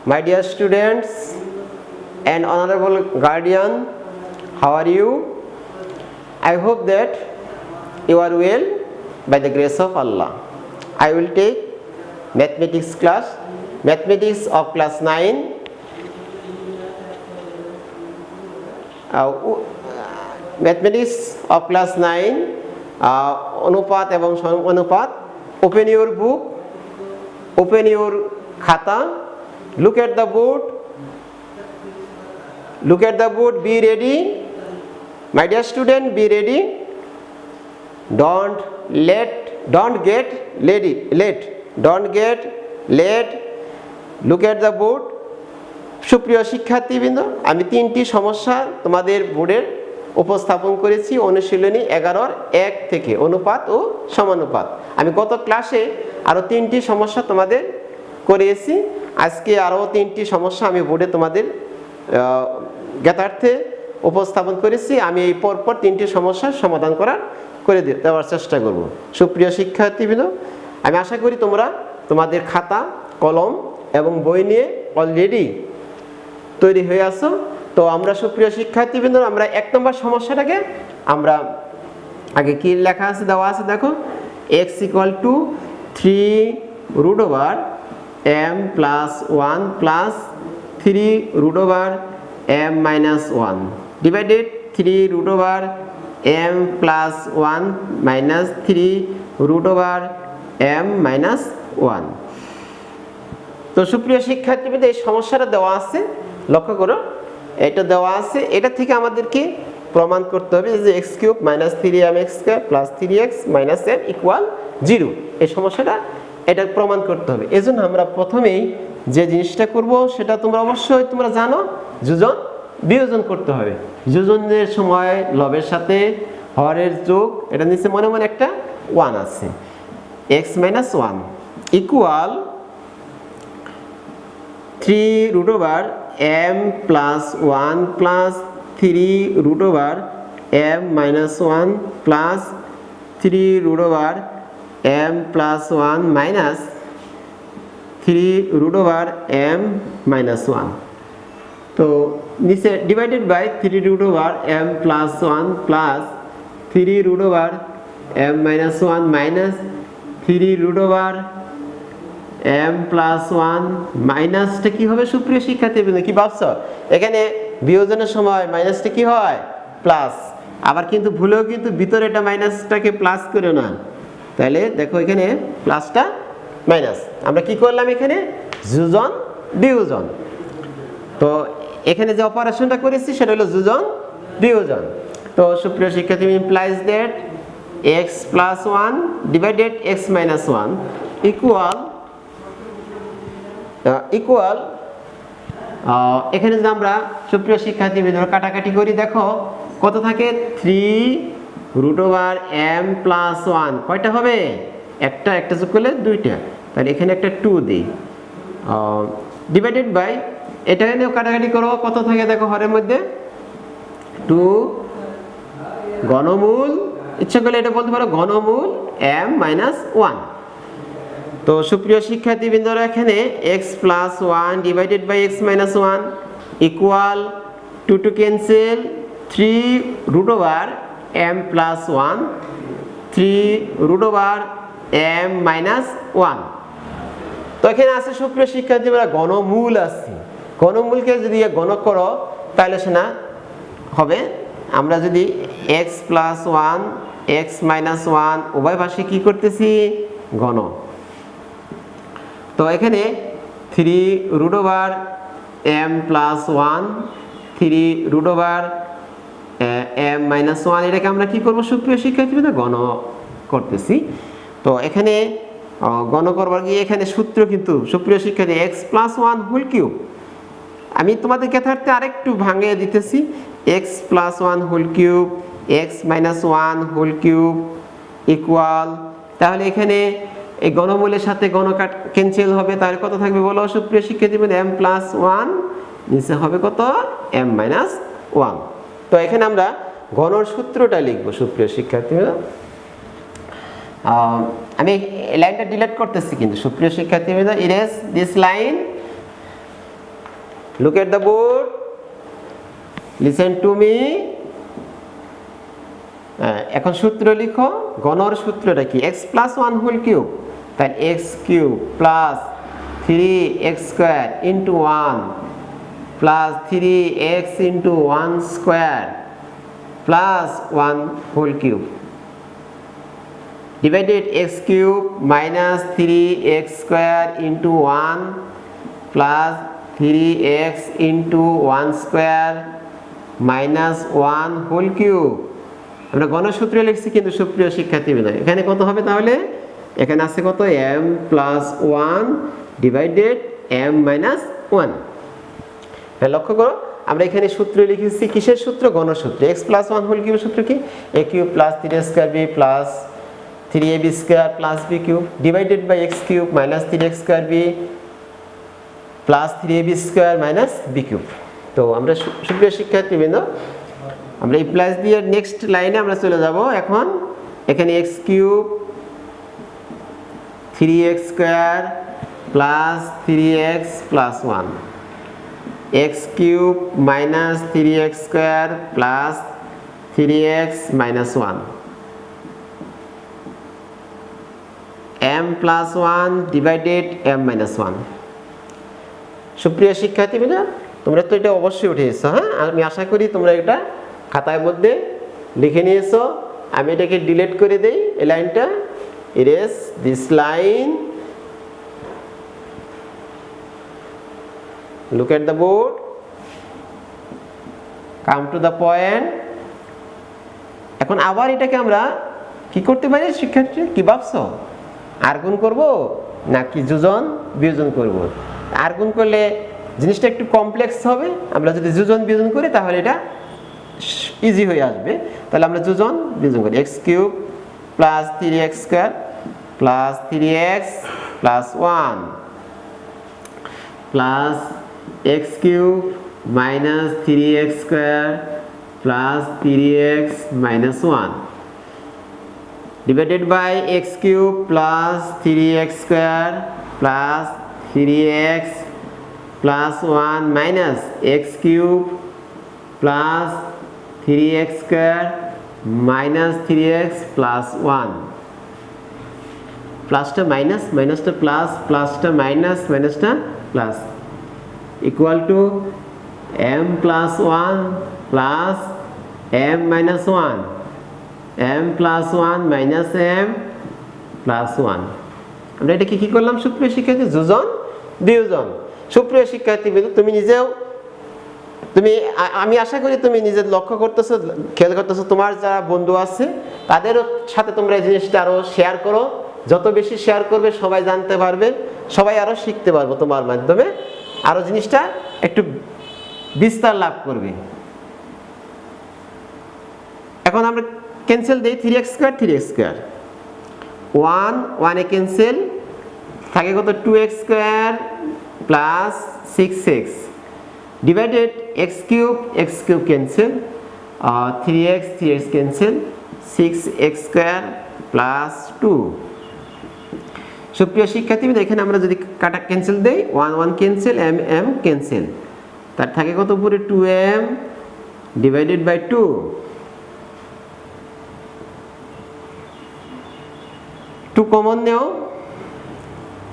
My dear students and honorable guardian, how are you? I hope that you are well by the grace of Allah. I will take mathematics class, mathematics of class 9. Mathematics of class 9, অনুপাত এবং অনুপাত. Open your book, open your khata, look at the board, be ready. My dear student, be ready. Don't get late. Look at the board. সুপ্রিয় শিক্ষার্থীবৃন্দ, আমি তিনটি সমস্যা তোমাদের বোর্ডের উপস্থাপন করেছি অনুশীলনী 11-1 থেকে অনুপাত ও সমানুপাত। আমি গত ক্লাসে আরো তিনটি সমস্যা তোমাদের করিয়েছি। আজকে আরো তিনটি সমস্যা আমি বোর্ডে তোমাদের জ্ঞাতার্থে উপস্থাপন করেছি। আমি এই পরপর তিনটি সমস্যার সমাধান করে দেওয়ার চেষ্টা করব। সুপ্রিয় শিক্ষার্থীবৃন্দ, আমি আশা করি তোমরা তোমাদের খাতা, কলম এবং বই নিয়ে অলরেডি তৈরি হয়ে আছো। তো আমরা সুপ্রিয় শিক্ষার্থীবৃন্দ, আমরা 1 নম্বর সমস্যাটাকে আমরা আগে কি লেখা আছে, দেওয়া আছে দেখো, x = 3√m + 1 + 3√m-1 divided 3√m + 1 - 3√m-1। তো সুপ্রিয় শিক্ষার্থীবৃন্দ, এই সমস্যাটা দেওয়া আছে, লক্ষ্য করো, এটা দেওয়া আছে। এটা থেকে আমাদেরকে প্রমাণ করতে হবে যে x³ - 3mx² + 3x - m = 0। এই সমস্যাটা এটা প্রমাণ করতে হবে। এজন্য আমরা প্রথমেই যে জিনিসটা করব সেটা তোমরা অবশ্যই জানো, যোজন বিয়োজন করতে হবে। যোজনের সময় লবের সাথে হরের যোগ, এটা নিচে মনে মনে একটা 1 আছে, x - 1 equal 3√m + 1 + 3√m-1 + 3√m+1 - 3√m-1। তো নিচে divided by 3√m+1 + 3√m-1 - 3√m+1 মাইনাসটা কি হবে সুপ্রিয় শিক্ষার্থীবৃন্দ, কি ভাবছো? এখানে বিয়োজনের সময় মাইনাসটা কি হয়? প্লাস। আবার কিন্তু ভুলেও কিন্তু ভিতরে এটা মাইনাসটাকে প্লাস করে না, তাহলে দেখো এখানে প্লাসটা মাইনাস। আমরা কি করলাম এখানে? যোজন বিয়োজন। তো এখানে যে অপারেশনটা করেছি সেটা হলো যোজন বিয়োজন। তো সুপ্রিয় শিক্ষার্থী, implies that x + 1 divided x - 1 equal এখানে যদি আমরা সুপ্রিয় শিক্ষার্থী কাটাকাটি করি, দেখো কত থাকে? 3√m + 1 কয়টা হবে? একটা যোগ করলে 2টা, তাহলে এখানে একটা 2 দিই, ডিভাইডেড বাই এটা নিয়েও কাটাকাটি করো, কত থাকে দেখো হরের মধ্যে? 2 ঘনমূল, ইচ্ছা করলে এটা বলতে পারো ঘনমূল m - 1। তো সুপ্রিয় শিক্ষার্থীবৃন্দরা, এখানে x + 1 divided by x - 1 equal 2 cancel, 3√m + 1 3√m-1। তো এখানে আছে সুপ্রিয় শিক্ষার্থীরা ঘনমূল আছে। ঘনমূলকে যদি গণ করো তাহলে সে না হবে, আমরা যদি x + 1 x - 1 উভয় পাশে কি করতেছি? ঘন। তো এখানে 3√m + 1 3√m-1 এটাকে আমরা কি করব সুপ্রিয় শিক্ষার্থীরা? গণ করতেছি। তো এখানে গণ করবার গিয়ে এখানে সূত্র কিন্তু সুপ্রিয় শিক্ষার্থী x + 1 হোল কিউব, আমি তোমাদের জ্ঞাতার্থে আরেকটু ভাঙিয়ে দিতেছি, x + 1 whole cube x - 1 whole cube equal, তাহলে এখানে এই ঘনমূলের সাথে ঘন ক্যান্সেল হবে, তাহলে কত থাকবে বলো সুপ্রিয় শিক্ষার্থী? m + 1 নিচে হবে কত? m-1। তো এখানে আমরা ঘনর সূত্রটা লিখব সুপ্রিয় শিক্ষার্থীরা। আমি লাইনটা ডিলিট করতেছি কিন্তু সুপ্রিয় শিক্ষার্থীরা, erase this line look at the board, listen to me. এখন সূত্র লিখো, গণর সূত্রটা কি? x প্লাস 1 হোল কিউব, তাহলে x cube plus 3x square into 1 plus 3x into 1 square plus 1 whole cube divided x cube minus 3x square into 1 plus 3x into 1 square minus 1 whole cube. আমরা গণসূত্রে লিখছি কিন্তু সুপ্রিয় শিক্ষার্থীবৃন্দ, এখানে কত হবে তাহলে? এখানে আছে কত? m plus 1 divided m minus 1। লক্ষ্য করো, আমরা এখানে সূত্র লিখেছি কিসের সূত্র? গণসূত্র। x প্লাস 1 হোল কিউবের সূত্র কি? a cube plus 3a square b plus 3ab square plus b cube divided by x cube minus 3x square b plus 3ab square minus b cube. তো আমরা সুপ্রিয় শিক্ষার্থীবৃন্দ, আমরা এই প্লাস দিয়ে নেক্সট লাইনে আমরা চলে যাব। এখন এখানে x cube 3x square plus 3x plus 1, x cube minus 3x square plus 3x minus 1, m plus 1 divided m minus 1। সুপ্রিয় শিক্ষার্থীবৃন্দ, তোমরা তো এটা অবশ্যই উঠিয়েছো, হ্যাঁ? আমি আশা করি তোমরা এটা খাতার মধ্যে লিখে নিয়েছো। আমি এটাকে ডিলিট করে দেই, এই লাইনটা erase this line, look at the board, come to the point। এখন আবার এটাকে আমরা কি করতে পারি শিক্ষার্থী? কি ভাবছো? আর গুণ করব নাকি যোজন বিয়োজন করব? আর গুণ করলে জিনিসটা একটু কমপ্লেক্স হবে, আমরা যদি যোজন বিয়োজন করি তাহলে এটা ইজি হয়ে আসবে। তাহলে আমরা যোজন বিয়োজন করি, x cube plus 3x square plus 3x plus 1 plus x cube minus 3x square plus 3x minus 1 divided by x cube plus 3x square plus 3x plus 1 minus x cube plus 3x square minus 3x plus 1, প্লাসটা minus, মাইনাসটা plus, প্লাসটা minus, মাইনাসটা plus, equal to m plus 1 plus m minus 1, m plus 1 minus m plus 1। আমরা এটা কি করলাম সুপ্রিয় শিক্ষার্থী? যোজন বিয়োজন। সুপ্রিয় শিক্ষার্থী, তুমি নিজেও আমি আশা করি তুমি নিজে লক্ষ্য করতেছো, খেয়াল করতেছো, তোমার যারা বন্ধু আছে তাদেরও সাথে তোমরা এই জিনিসটা আরো শেয়ার করো। যত বেশি শেয়ার করবে সবাই জানতে পারবে, সবাই আরো শিখতে পারবো, তোমার মাধ্যমে আরো জিনিসটা একটু বিস্তার লাভ করবে। এখন আমরা ক্যান্সেল দেই, 3x স্কয়ার 3x স্কয়ার 1 1 এ ক্যান্সেল, থাকে কত? 2x square plus 6x divided x cube cancel, 3x cancel, 6x square plus 2। সুপ্রিয় শিক্ষার্থীবৃন্দ, এখানে আমরা যদি কাটা ক্যান্সেল দেই, 1 1 ক্যান্সেল, m ক্যান্সেল, তার থাকে কত উপরে? 2m ডিভাইডেড বাই 2, 2 কমন নেও,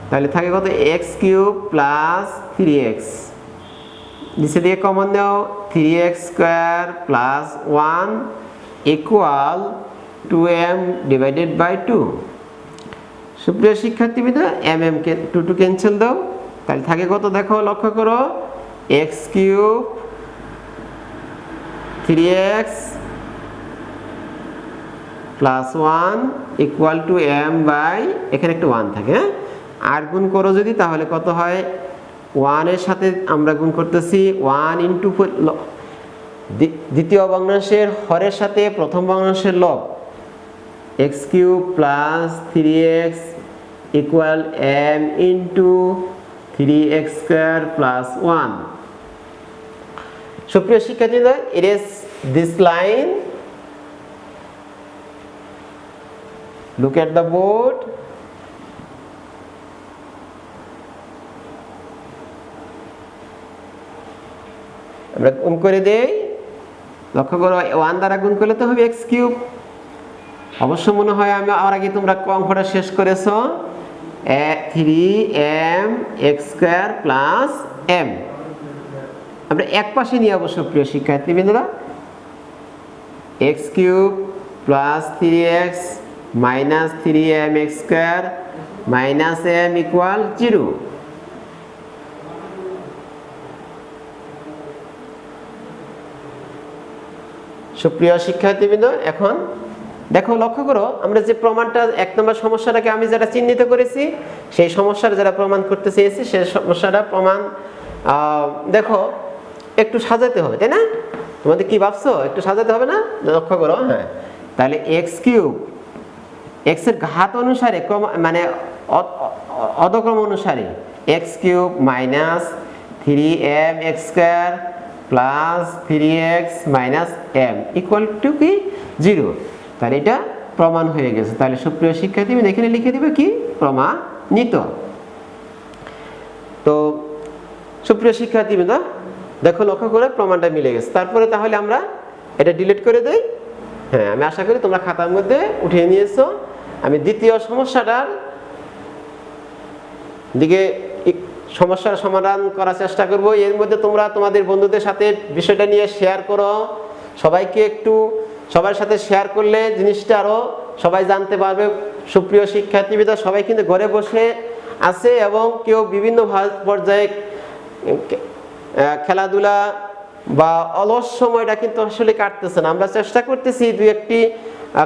তাহলে থাকে কত? x কিউব প্লাস 3x, নিচে দিয়ে কমন নাও, 3x square plus 1 equal 2m divided by 2। সুপ্রিয় শিক্ষার্থীবৃন্দ, mm কে 2 ক্যান্সেল দাও, তাহলে থাকে কত? দেখো, লক্ষ্য করো, x cube 3x plus 1 equal to m by, এখানে একটা 1 থাকে, হ্যাঁ? আর গুণ করো যদি, তাহলে কত হয়? 1 এর সাথে আমরা গুণ করতেছি 1 ইন্টু দ্বিতীয় ভগ্নাংশের হরের সাথে প্রথম ভগ্নাংশের লব, x cube plus 3x equal m into 3x square plus 1। সুপ্রিয় শিক্ষার্থীরা, it is this line, look at the board, আমরা গুণ করে দেই, লক্ষ্য করো 1 দ্বারা গুণ করলে তো হবে এক্স কিউব। অবশ্য মনে হয় আমি আর আগে তোমরা অঙ্কটা শেষ করেছো 3m x square plus M. আমরা এক পাশে নিয়ে অবশ্য প্রিয় শিক্ষার্থীবৃন্দরা, x cube plus 3x minus 3m x square minus m equal 0। সুপ্রিয় শিক্ষার্থীবৃন্দ, এখন দেখো লক্ষ্য করো আমরা যে প্রমাণটা 1 নম্বর সমস্যাটাকে আমি যেটা চিহ্নিত করেছি, সেই সমস্যার যারা প্রমাণ করতে চেয়েছি সেই সমস্যাটা প্রমাণ দেখো একটু সাজাতে হবে, তাই না? তোমাদের কি ভাবছো, একটু সাজাতে হবে না? লক্ষ্য করো, হ্যাঁ, তাহলে এক্স কিউব এক্স এর ঘাত অনুসারে মানে অধক্রম অনুসারে x cube minus 3m x square plus 3x minus m equal to কি 0। তাহলে এটা প্রমাণ হয়ে গেছে। তাহলে সুপ্রিয় শিক্ষার্থী এখানে লিখে দিবে কি প্রমাণিত। তো সুপ্রিয় শিক্ষার্থীবৃন্দ দেখো লক্ষ্য করে প্রমাণটা মিলে গেছে। তারপরে তাহলে আমরা এটা ডিলিট করে দেই। হ্যাঁ, আমি আশা করি তোমরা খাতার মধ্যে উঠিয়ে নিয়েছো। আমি দ্বিতীয় সমস্যাটার দিকে সমস্যার সমাধান করার চেষ্টা করব। এর মধ্যে তোমরা তোমাদের বন্ধুদের সাথে বিষয়টা নিয়ে শেয়ার করো, সবাইকে একটু সবার সাথে শেয়ার করলে জিনিসটা আরো সবাই জানতে পারবে। সুপ্রিয় শিক্ষার্থীবৃন্দ সবাই কিন্তু ঘরে বসে আছে এবং কেউ বিভিন্ন পর্যায়ে খেলাধুলা বা অলস সময়টা কিন্তু আসলে কাটতেছে না। আমরা চেষ্টা করতেছি 2-1টি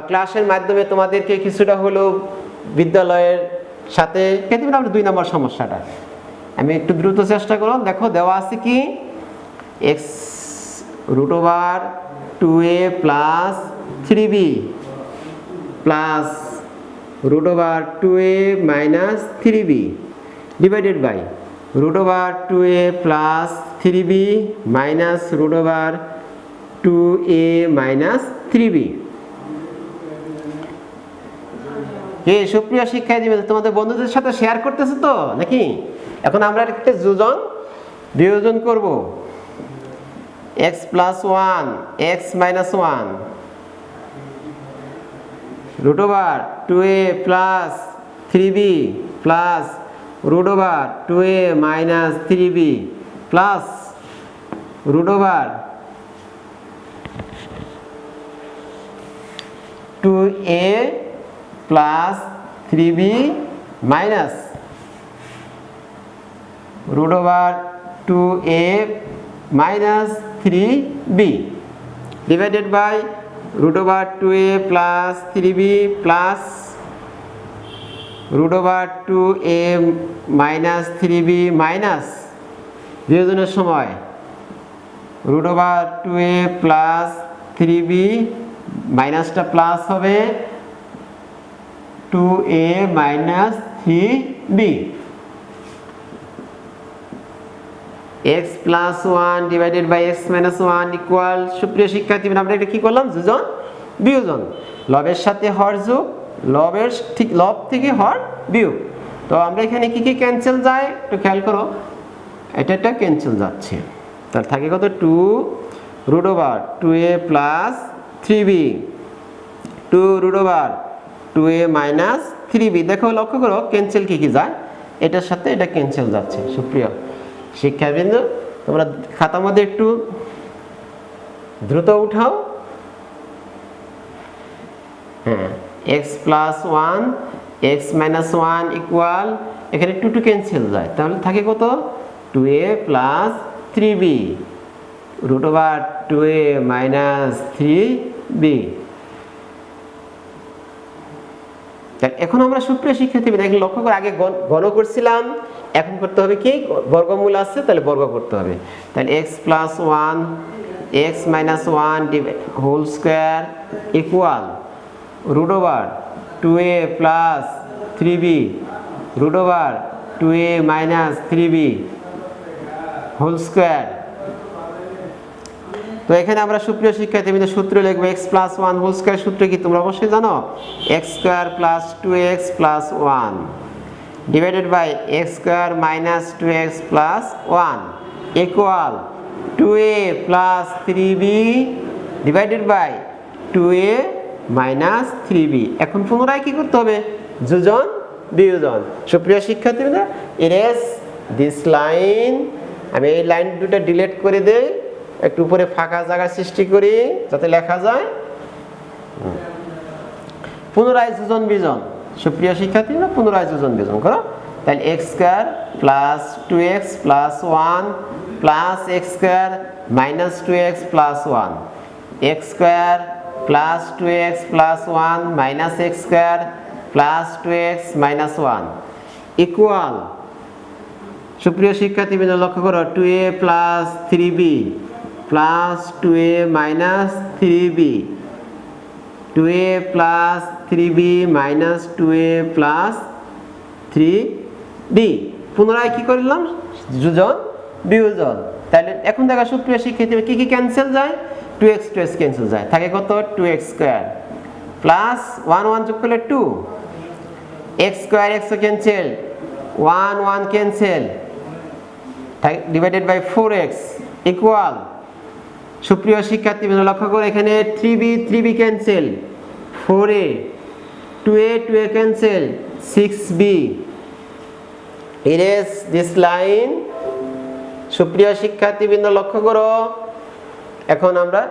ক্লাসের মাধ্যমে তোমাদেরকে কিছুটা হলেও বিদ্যালয়ের সাথে কিন্তু আমরা 2 নম্বর সমস্যাটা আমি একটু দ্রুত চেষ্টা করো। দেখো দেওয়া আছে কি x √2a plus 3b plus √2a minus 3b divided by √2a plus 3b minus √2a minus 3b। কে সুপ্রিয় শিক্ষার্থী তোমাদের বন্ধুদের সাথে শেয়ার করতেছে তো নাকি? এখন আমরা একটা যোজন বিয়োজন করব। x plus 1 x minus 1 √2a plus 3b plus √2a minus 3b plus √2a plus 3b minus √2a minus 3b divided by √2a plus 3b plus √2a minus 3b minus বিয়োজনের সময় √2a প্লাস 3b মাইনাসটা plus হবে 2a minus 3b। x plus 1 divided by x minus 1 equal সুপ্রিয় শিক্ষার্থী আমরা এটা কি করলাম যোজন বিয়োজন, লবের সাথে হর যোগ, লব থেকে হর বিয়োগ। তো আমরা এখানে কি কি ক্যান্সেল যায় একটু খেয়াল করো, এটা ক্যান্সেল যাচ্ছে। তাহলে থাকে কত 2√2a plus 3b 2√2a minus 3b। দেখো লক্ষ্য করো ক্যান্সেল কি যায়, এটার সাথে এটা ক্যান্সেল যাচ্ছে। সুপ্রিয় শিক্ষাবৃন্দ তোমরা খাতার মধ্যে একটু দ্রুত উঠাও। হ্যাঁ, x plus 1 x minus 1 equal এখানে 2 ক্যান্সেল যায়, তাহলে থাকে কত 2a plus 3b √2a minus 3b। এখন আমরা সুপ্রিয় শিক্ষার্থী দেখি লক্ষ্য করে আগে গণ করছিলাম, এখন করতে হবে কি বর্গমূল আছে তাহলে বর্গ করতে হবে। তাহলে x plus 1 x minus 1 whole square equal √2a plus 3b √2a minus 3b whole square. তো এখানে আমরা সুপ্রিয় শিক্ষার্থী সূত্র লিখবো x প্লাস 1 হোল স্কোয়ার সূত্র কি তোমরা অবশ্যই জানো, x square plus 2x plus 1 divided by x square minus 2x plus 1 equal 2a plus 3b divided by 2a minus 3b। এখন পুনরায় কি করতে হবে? যোজন বিয়োজন। সুপ্রিয় শিক্ষার্থীরা, ইরেজ দিস লাইন। আমি এই লাইন দুটো ডিলিট করে দেই, একটু উপরে ফাঁকা জায়গা সৃষ্টি করি যাতে লেখা যায়। পুনরায় যোজন বিয়োজন। সুপ্রিয় শিক্ষার্থীরা, পুনরায় যোজন বিয়োজন করো। তাহলে x square plus 2x plus 1 plus x square minus 2x plus 1, x square plus 2x plus 1 minus x square plus 2x minus 1 equal. সুপ্রিয় শিক্ষার্থীবৃন্দ লক্ষ্য করো, 2a plus 3b plus 2a minus 3b, 2a plus 3b minus 2a plus 3b। পুনরায় কি করলাম? যোজন বিয়োজন। তাহলে এখন দেখা সুপ্রিয় শিক্ষার্থী, কি কি ক্যান্সেল যায়? 2x 2x ক্যান্সেল যায়, থাকে কত? 2x স্কয়ার প্লাস 1 1 যোগ করলে 2, x square x cancel, 1 1 cancel, divided by 4x equal. সুপ্রিয় শিক্ষার্থীবৃন্দ লক্ষ্য করে, এখানে 3b 3b cancel, 4a, 2a 2a cancel, 6b। Erase this line. সুপ্রিয় শিক্ষার্থীবৃন্দ লক্ষ্য করো, এখন আমরা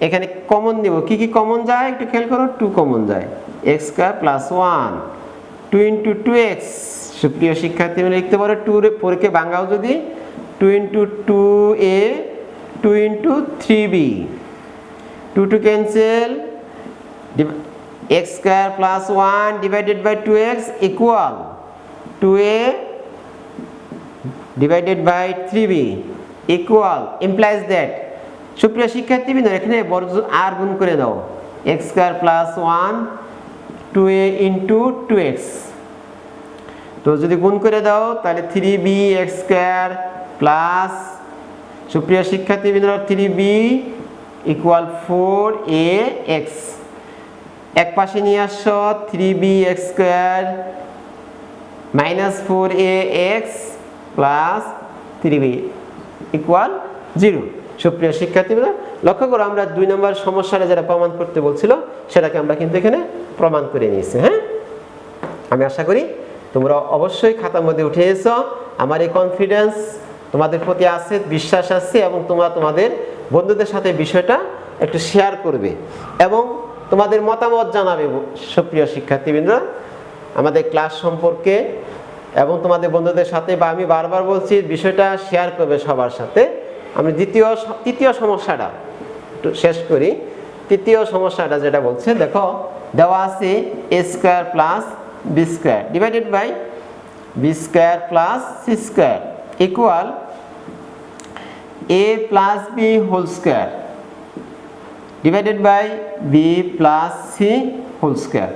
এখানে কমন নিব। কি কি কমন যায় একটু খেয়াল করো। 2 কমন যায়, x square plus 1, 2 into 2x। সুপ্রিয় শিক্ষার্থীবৃন্দ লিখতে পারো 2 এর পরকে ভাঙাও যদি, 2 into 2a 2 into 3b, 2 2 cancel, x square plus 1 divided by 2x equal 2a divided by 3b equal implies that. সুপ্রিয় শিক্ষার্থীবৃন্দ, এখানে আর গুণ করে দাও, x square plus 1 2a into 2x। তো যদি গুণ করে দাও তাহলে 3b x স্কয়ার প্লাস, সুপ্রিয় শিক্ষার্থীবৃন্দ, 3b ইকুয়াল 4ax। এক পাশে নিয়ে আসো, 3b x square minus 4ax plus 3b equal 0। সুপ্রিয় শিক্ষার্থীরা লক্ষ্য করো, আমরা 2 নম্বর সমস্যাটা যেটা প্রমাণ করতে বলছিল সেটাকে আমরা কিন্তু এখানে প্রমাণ করে নিয়েছি। হ্যাঁ, আমি আশা করি তোমরা অবশ্যই খাতার মধ্যে উঠে এসো। আমার এই কনফিডেন্স তোমাদের প্রতি আছে, বিশ্বাস আছে, এবং তোমরা তোমাদের বন্ধুদের সাথে বিষয়টা একটু শেয়ার করবে এবং তোমাদের মতামত জানাবে। সুপ্রিয় শিক্ষার্থীবৃন্দ, আমাদের ক্লাস সম্পর্কে এবং তোমাদের বন্ধুদের সাথে, বা আমি বারবার বলছি বিষয়টা শেয়ার করবে সবার সাথে। আমি তৃতীয় সমস্যাটা একটু শেষ করি। তৃতীয় সমস্যাটা যেটা বলছে, দেখো দেওয়া আছে a square plus b square divided by b square plus c square equal a plus b whole square divided by b plus c whole square.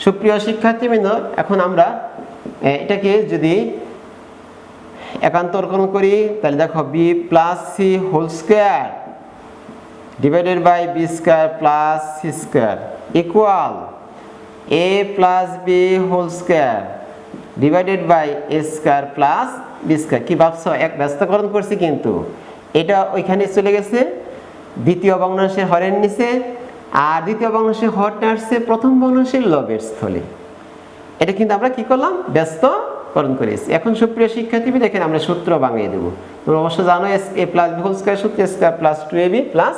সুপ্রিয় শিক্ষার্থীবৃন্দ, এখন আমরা এটাকে যদি একান্তরকরণ করি তাহলে দেখো b plus c whole square divided by b square plus c square equal a plus b whole square divided by a square plus b square. কি ভাবছো? এক ব্যস্তকরণ করছি, কিন্তু এটা ওইখানে চলে গেছে দ্বিতীয় ভগ্নাংশের হরের নিচে, আর দ্বিতীয় ভগ্নাংশের হরটা আসছে প্রথম ভগ্নাংশের লবের স্থলে। এটা কিন্তু আমরা কি করলাম? ব্যস্তকরণ করেছি। এখন সুপ্রিয় শিক্ষার্থী, দেখেন আমরা সূত্র বানিয়ে দেবো। তোমরা অবশ্য জানো a plus b whole square সূত্র, a square plus 2ab plus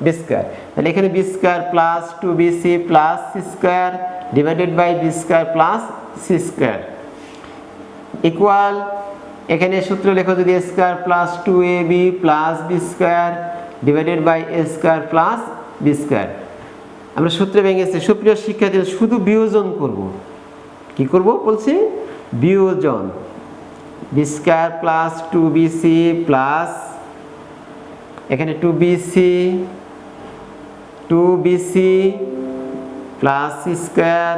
b square. তাহলে এখানে b square plus 2bc plus c square divided by b square plus c square equal, এখানে সূত্র লেখো যদি a square plus 2ab plus b square divided by a square plus b square. আমরা সূত্রে ভেঙেছি। সুপ্রিয় শিক্ষার্থী, শুধু বিয়োজন করব। কি করব বলছি? বিয়োজন। b square plus 2bc plus, এখানে 2bc plus c square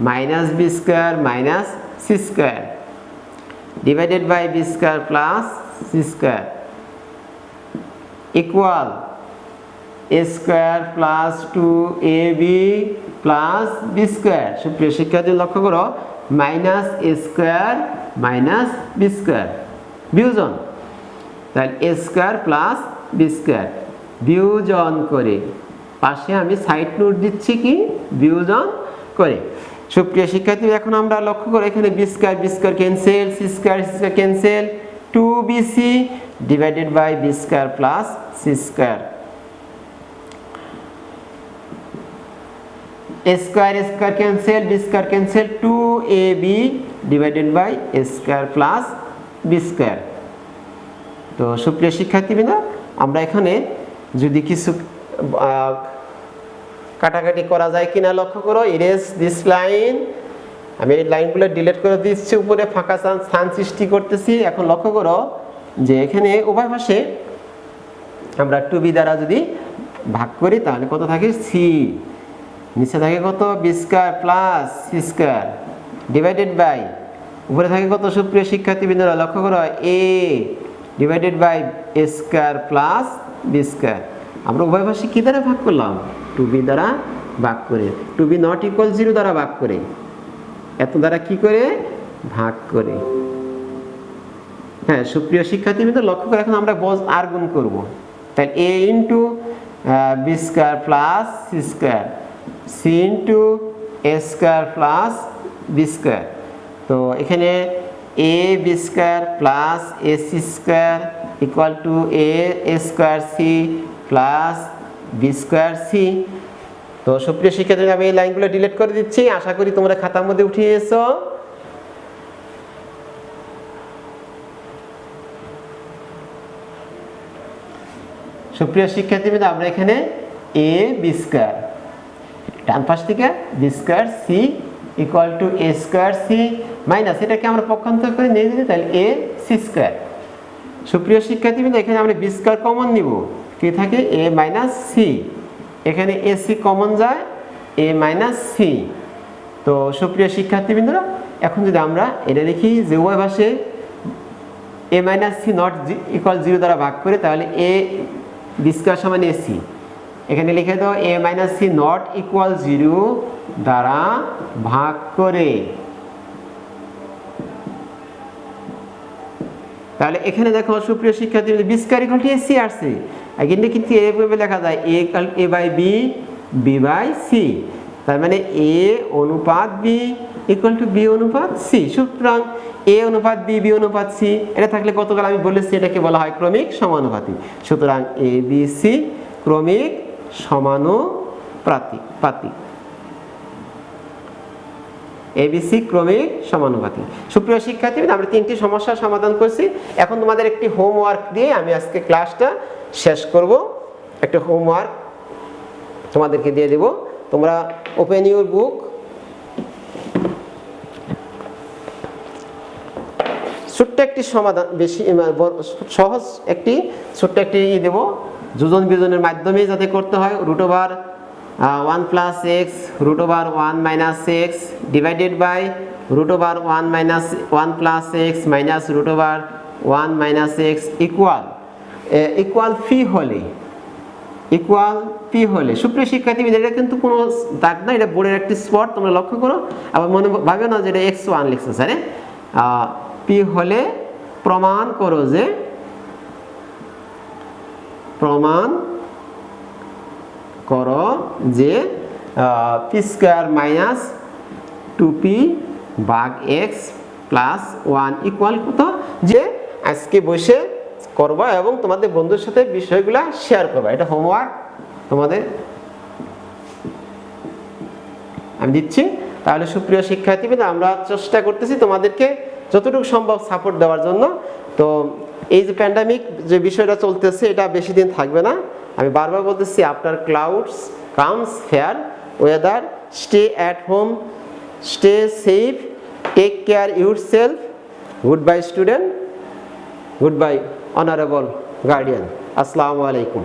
minus b square minus c square divided by b square plus c square equal a square plus 2ab plus b square. সুপ্রিয় শিক্ষার্থী লক্ষ্য করো, minus a square minus b square বিয়োজন, তাহলে a square plus c B square বিয়োজন করে, পাশে আমি সাইড নোট দিচ্ছি কি বিয়োজন করে। সুপ্রিয় শিক্ষার্থী, এখন আমরা লক্ষ্য করি এখানে B square cancel, C square cancel, 2bc divided by B square plus C square. a square cancel, b square cancel, 2ab divided by a square plus b square। তো সুপ্রিয় শিক্ষার্থীবৃন্দ, আমরা এখানে যদি কিছু কাটাকাটি করা যায় কিনা লক্ষ্য করো। ইরেজ দিস লাইন, আমি এই লাইনগুলো ডিলিট করে দিচ্ছি, উপরে ফাঁকা স্থান সৃষ্টি করতেছি। এখন লক্ষ্য করো যে এখানে উভয় পাশে আমরা 2b দ্বারা যদি ভাগ করি তাহলে কত থাকে সি, নিচে থাকে কত b square plus C square divided by, উপরে থাকে কত সুপ্রিয় শিক্ষার্থীবৃন্দরা লক্ষ্য করো a divided by a square plus b square. আমরা উভয় পাশে কী দ্বারা ভাগ করলাম? 2b দ্বারা ভাগ করে, 2b নট ইকুয়াল 0 দ্বারা ভাগ করে, এত দ্বারা কি করে ভাগ করে। হ্যাঁ সুপ্রিয় শিক্ষার্থীবৃন্দ লক্ষ্য করে, এখন আমরা আর গুণ করবো, তাই a into b square plus C square, c into a square plus b square. তো এখানে a b square plus a c square equal to A square c plus b square c. তো সুপ্রিয় শিক্ষার্থী, আমি এই লাইনগুলো ডিলিট করে দিচ্ছি, আশা করি তোমরা খাতার মধ্যে উঠিয়েছো। সুপ্রিয় শিক্ষার্থীবৃন্দ, আমরা এখানে এ বি স্কোয়ার, ডান পাশ থেকে B square C equal to A square C minus, এটাকে আমরা পক্ষান্তর করে নিয়ে দিই তাহলে এ সি স্কোয়ার। সুপ্রিয় শিক্ষার্থীবৃন্দ, এখানে আমরা বি স্কোয়ার কমন নিব, কি থাকে এ মাইনাস সি, এখানে এ সি কমন যায় এ মাইনাস সি। তো সুপ্রিয় শিক্ষার্থীবৃন্দরা, এখন যদি আমরা এটা লিখি যে উভয় পাশে এ মাইনাস সি নট ইকুয়াল 0 দ্বারা ভাগ করে, তাহলে এ বি স্কোয়ার সমান এ সি, এখানে লিখে দাও a minus c not equal 0 দ্বারা ভাগ করে। তাহলে এখানে দেখো সুপ্রিয় শিক্ষার্থী, b square equal to a c আসছে, কিন্তু কিন্তু এভাবে লেখা যায় a by b, b by c, তার মানে এ অনুপাত বি ইকুয়াল টু বি অনুপাত সি। সুতরাং এ অনুপাত বি, বি অনুপাত সি, এটা থাকলে গতকাল আমি বলেছি এটাকে বলা হয় ক্রমিক সমানুপাতিক। সুতরাং এ বি সি ক্রমিক সমানুপাতিক, এবিসি ক্রমিক সমানুপাতিক। সুপ্রিয় শিক্ষার্থী, আমরা 3টি সমস্যার সমাধান করছি। এখন তোমাদের একটি হোমওয়ার্ক দিয়ে আমি আজকে ক্লাসটা শেষ করব। একটা হোমওয়ার্ক তোমাদেরকে দিয়ে দেব, তোমরা ওপেন ইউর বুক। ছোট্ট একটি সমাধান, বেশি সহজ একটি ছোট্ট একটি দেব, যোজন বিয়োজনের মাধ্যমে যাতে করতে হয়। √1 plus X √1 minus X divided by √1 plus X minus √1 minus X equal P হলে সুপ্রিয় শিক্ষার্থী, এটা কিন্তু কোনো দাগ না, এটা বোর্ডের একটি স্পট, তোমরা লক্ষ্য করো। আবার মনে ভাবে না যে এটা x1 লিখছে স্যারে। পি হলে প্রমাণ করো যে পি স্কোয়ার মাইনাস 2p ভাগ এক্স প্লাস 1 ইকুয়াল কত, যে আজকে বসে করবা এবং তোমাদের বন্ধুর সাথে বিষয়গুলো শেয়ার করবা। এটা হোমওয়ার্ক তোমাদের আমি দিচ্ছি। তাহলে সুপ্রিয় শিক্ষার্থীবৃন্দ, আমরা চেষ্টা করতেছি তোমাদেরকে যতটুকু সম্ভব সাপোর্ট দেওয়ার জন্য। তো এই যে প্যান্ডামিক যে বিষয়টা চলতেছে, এটা বেশি দিন থাকবে না। আমি বারবার বলতেছি, after clouds comes fair weather, stay at home, stay safe, take care yourself. Good bye student, good bye honourable guardian. আসসালামু আলাইকুম।